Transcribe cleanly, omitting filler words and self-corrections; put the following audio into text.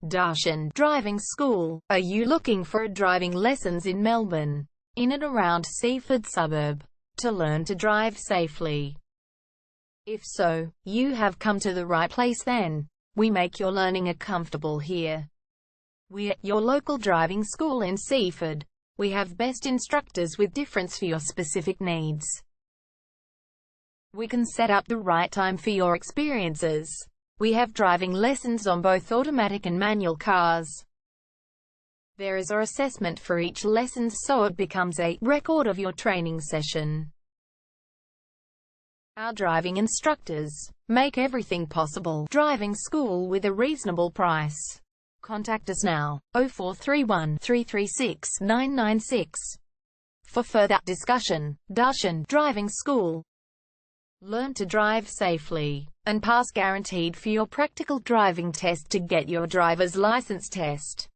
Darshan Driving School. Are you looking for driving lessons in Melbourne, in and around Seaford suburb, to learn to drive safely? If so, you have come to the right place then. We make your learning comfortable here. We're your local driving school in Seaford. We have best instructors with difference for your specific needs. We can set up the right time for your experiences. We have driving lessons on both automatic and manual cars. There is an assessment for each lesson, so it becomes a record of your training session. Our driving instructors make everything possible. Driving school with a reasonable price. Contact us now, 0431 336 996. For further discussion. Darshan Driving School. Learn to drive safely and pass guaranteed for your practical driving test to get your driver's license test.